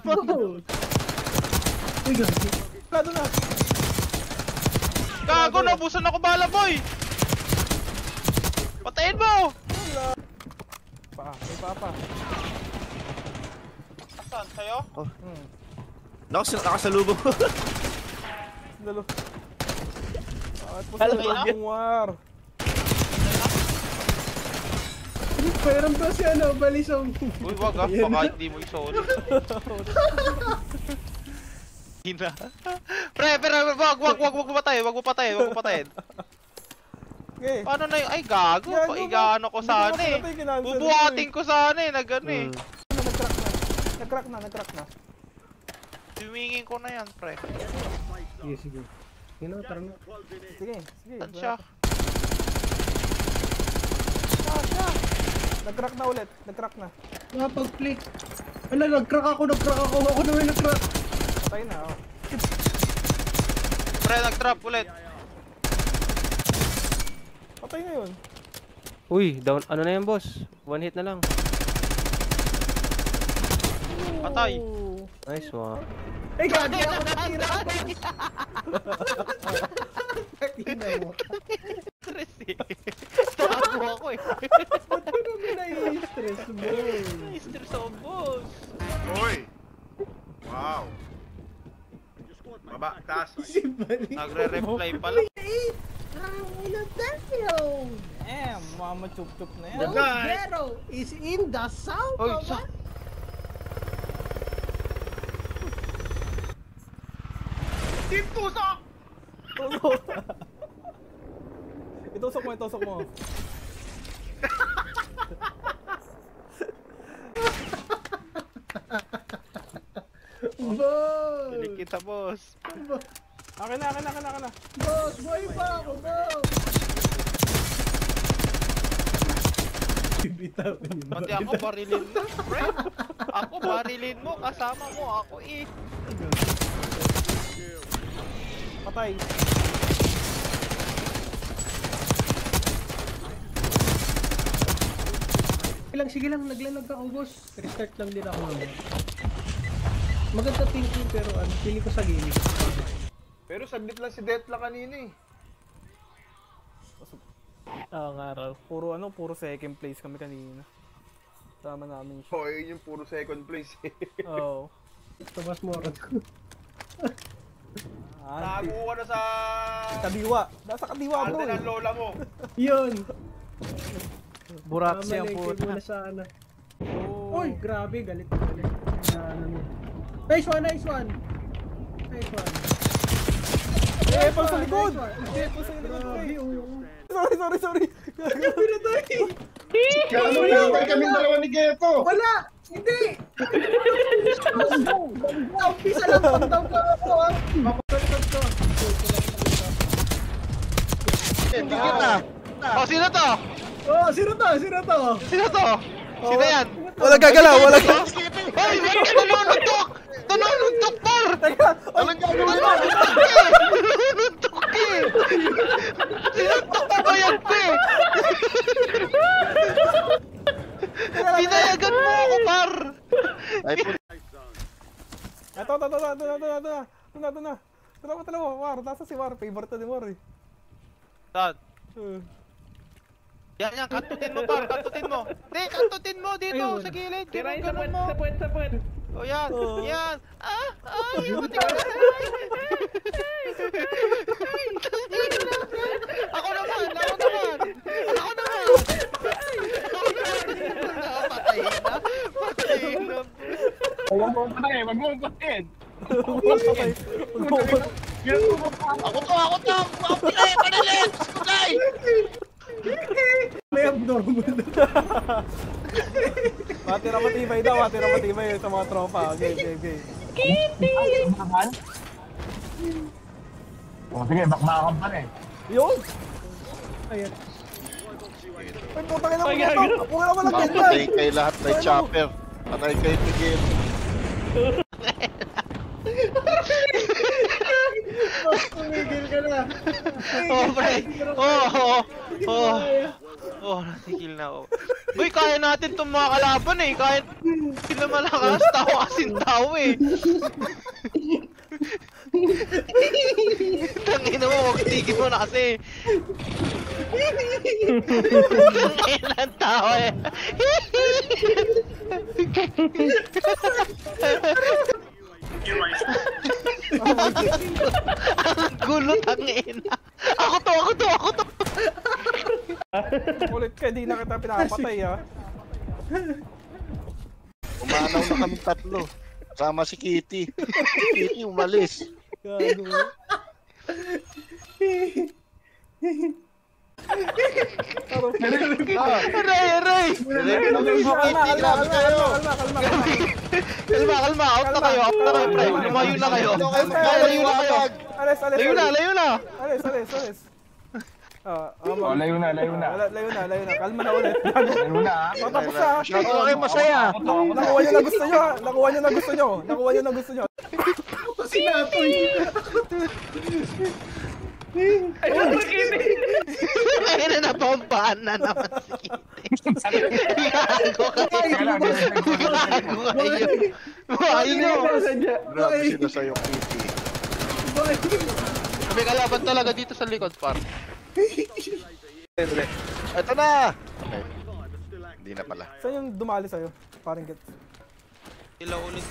mo. Uy, gabi. Kado na. Gago, nabusan ako bala, boy! Patayin mo! May papa. Asan? Sa'yo? Nakasalubong. Dalo. Bakit po Alam sa mo na? yung war? Meron ba si ano, balisong? Uy, wag ah, baka hindi mo isoli. Hina. Pre, wag mo patayin. Okay. Paano na yun? Ay, gago. Gago, Paigaano ko sana eh. pinatay, kinansel Bubuhatin ko sana eh, nagano eh. Nag-crack na. Tumingin ko na yan, pre. Sige. Yun, tara na. Sige. Saan siya? Nag-crack na ulit. Nag-crack na. Pag-click. Ala, nag-crack ako. Ako naman nag-crack. Patay na, oh. Pre, nag-trap ulit. Patay na yun. Uy, down. Ano na yan, boss? One hit na lang. Patay. Oh. Nice one. Ay, gagi ako natira. Nakina mo. Stress eh. Tago ako eh. Ba't ko naman nai-stress mo? Stress ako, boss. Uy! Wow! Baba, taas. Si Bali. Nagre-reply pala. Mama chup-chup na yan. The ghetto is in the south. Oy, sa... Tusok! Itusok mo. Boss! Pilik kita, boss. Akin na. Boss, buhay pa ako, boss! Bibitawin yun. Pati ako barilin mo, pre. Ako barilin mo, kasama mo ako eh. Patay. Sige lang, naglalag ako, boss. Restart lang din ako naman. Maganda thinking pero ano, feeling ko sa gaming. Pero saglit lang si Detla kanina eh. Nga raw. Puro second place kami kanina. Tama namin siya. Oo, yun yung puro second place eh. Oo. Tabas mo ako. Tago ka na sa... Kadiwa. Nasa kadiwa, bro. Alden ang lola mo. Yun! Burak siya po. Mamalengke muna sana. Oh. Uy, grabe, galit. Nice one. Apple sa likod! Nice one. Apple sa likod, Grabe, pre. Sorry. Pinatay! Kano na kami dalawa ni Ghetto? Wala! Hindi! Umpisa lang pagdaw ka ako, ha? Hindi kita. Oh, sino to? Oh, sino to? Sino yan? Walang gagalaw. Hoy, wag ka nanununtok! Nanununtok, par! Walang gagawin mo. Nanununtok eh! Sinuntok mo ba yan, pre? Pinayagan mo ako, par! Ay po. Ito na. Tara mo, War. Nasa si War. Favorite to ni War eh. Saan? Yan, kantutin mo, par, kantutin mo. Hindi, kantutin mo dito, sa gilid. Ganun mo. Sa puwet. O yan, yan. Pati ka. Ako naman. Patayin na. Wag mo patayin. Ako to. Panilit! Kulay! May abnormal na. Matira matibay sa mga tropa. Okay. O sige, bakmakan pa rin. Yun! Ayan. Ay, putang ina mo nito! Huwag naman lang ganyan! Patay kay lahat ng chopper. Patay kay Miguel. Boss, tumigil ka na. Oh, pre. Oo, natigil na ako. Boy, kaya natin itong mga kalaban eh. Kaya sila malakas. Tao kasing tao eh. Tangina mo, huwag tigil mo na kasi. Tangina ng tao eh. Ang gulo, tangina. Ako to. Ulit ka, di na kita pinapatay ha. Umanaw na kami tatlo. Sama si Kitty. Kitty umalis. Gago. Aray! Nilagyan lang yung Kitty. Grabe kayo. Kalma, out na kayo, pre. Lumayo na kayo. Lumayo na kayo. Alis. Layo na. Alis. Layo na. Layo na. Kalma na ulit. Layo na. Matapos siya. Okay, masaya. Nakuha niyo na gusto niyo. Sinatoy. Ayun na, napampaan na naman si Kitty. Gago kayo. Grabe sila sa'yo, Kitty. May kalaban talaga dito sa likod, par. Ito na! Okay. Hindi na pala. Saan yung dumali sa'yo? Parang get. Sila ulit.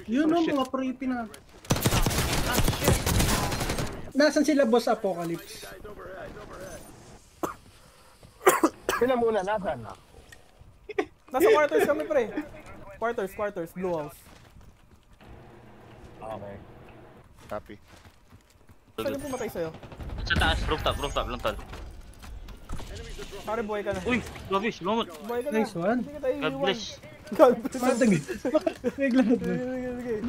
Yun o, mga pre na. Nasaan sila Boss Apocalypse? Sila muna, nasan? Nasa quarters kami pre. Quarters, blue house. Okay. Copy. Saan yung pumatay sa'yo? Sa taas, rooftop lang tol. Pare, buhay ka na. Uy, grabe, salamat. Buhay ka na. Nice one. Hindi ka tayo God iiwan. bless. God bless. Matag. Bigla na. Sige.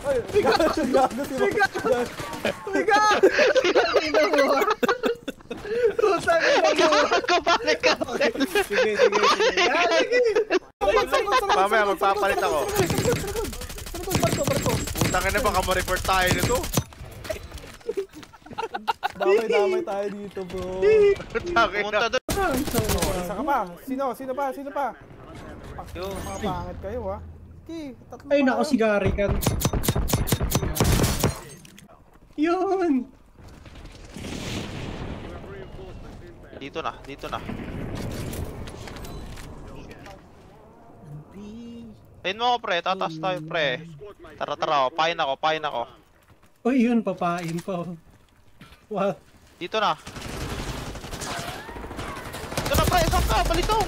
Ay, gago si Max. Kapalik ka. Sige. Mamaya magpapalit ako. Barko. Putangin na baka ma-record tayo nito. Damay tayo dito, bro. Putangin Pumunta na. doon. Isa ka pa. Sino pa? Mga pangit kayo, ha? Tatlo Ay, pa nako, kayo. si Gary kan. Yun! Dito na. Ayun mo ako, pre. Tataas tayo, pre. Tara. Pain ako. Uy, yun, papain pa. What? Dito na. Pre. Saan ka? Balitong.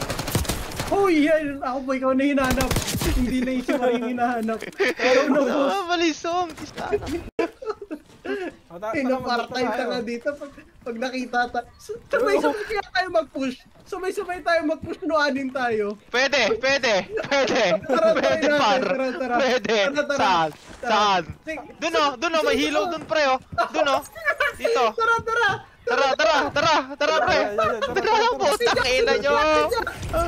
Uy, yan! Ako po, ikaw na hinahanap. Hindi na yung yung hinahanap. Pero no, Balisong. Tista na. pinapartay ka nga dito pag nakita ta. Sabay-sabay kaya tayo mag-push. Sabay-sabay tayo mag-push, nuanin tayo. Pwede. Tara, Par. tara. Pwede. Tara. Saan? Sige. Doon oh, may hilaw doon, pre, oh. Doon oh. Dito. Tara, pre. Tara po, tangina nyo.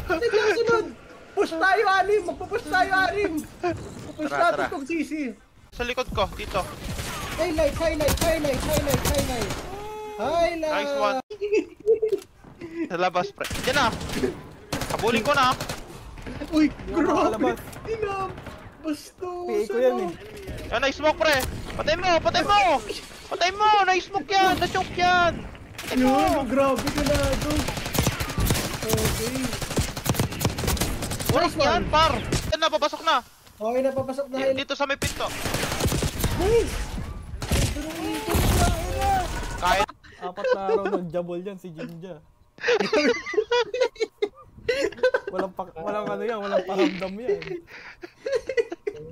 Tignan, sunod. Push tayo, Alim. Magpupush tayo, Alim. Pupush Tara, natin tara. tong sisi. Sa likod ko, dito. Highlight. Nice one. Sa labas, pre. Yan na. Habulin ko na. Uy, Yung grabe. makalabas. Inam. Bastos. PA ko yan eh. Yan, na-smoke, pre. Patay mo. Na-smoke yan. Na-choke yan. Yun, grabe ka na, dog. Okay. Walang yan, par. Yan na, papasok na. Okay, napapasok na highlight. Dito sa may pinto. Nice. Kahit 4 na araw nag-jabol yan si Jinja. walang paramdam yan.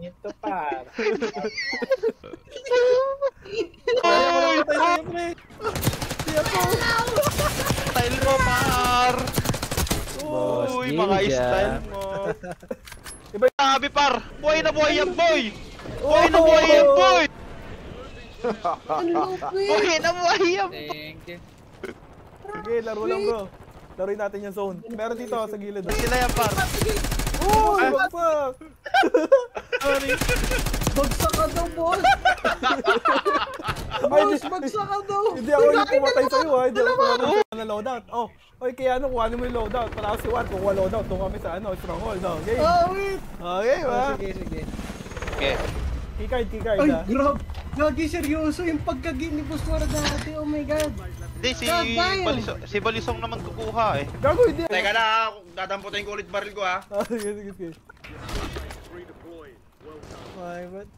Ito pa. style mo, par. Boss Uy, mga Ninja. style mo. Grabe, par. Buhay na buhay yan, boy. Buhay na buhay yan, boy. Buhay na buhay yan. Sige, laro lang bro. Laruin natin yung zone. Meron dito sa gilid. Sila yan, par. Oh, bagsak! Bagsak ka daw, boss. boss, bagsak ka daw. Hindi ako yung pumatay sa'yo ha. Hindi ako pumatay sa'yo na loadout. Oh, oy, kaya ano, kuhanin mo yung loadout. Para si Juan, kukuha loadout. Doon kami sa ano, stronghold. No, game. Wait. Okay, ba? Sige. Okay. Keycard Ay, ha. grabe. Gagi, seryoso yung pagkagi ni Boss Wara dati. Oh my God. Hindi, Sabay. si Balisong naman kukuha eh. Gago, hindi. Teka na, dadamputin ko ulit baril ko ha. Sige.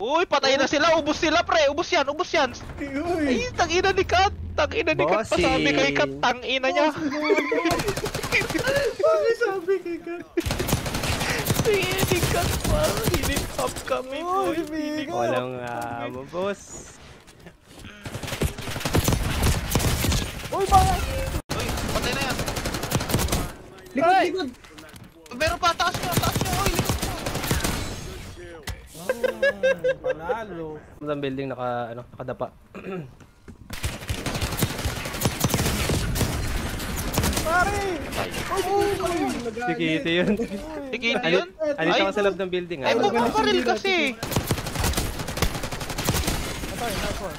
Uy, patay na sila, ubos sila pre, ubos yan. Uy. Ay, tangina ni Kat, Bossy. pasabi kay Kat, tangina niya. Bakit sabi kay Kat? Tangina ni Kat, hiling up kami boy. Walang boss. Uy, bakit? Uy, patay na yan. Likod. Meron pa, taas nyo, uy, likod mo. Panalo. Ang building nakadapa. Pare! Si Kitty yun. Tikiti yun? Alita ka sa loob ng building Ay, bumabaril kasi. Patay, nakon.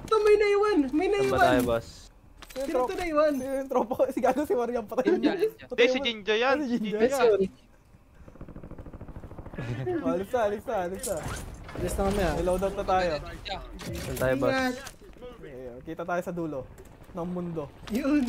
Ito, may naiwan. Saan ba tayo, boss? Sino ito naiwan? Sino yung tropa ko? Si Gago, si Mariam. Patay mo. Hindi, si Jinja yan. Si Jinja yan. Alis na. Alis na kami May loadout na tayo. Saan tayo, boss? Ingat. Okay, kita tayo sa dulo ng mundo. Yun.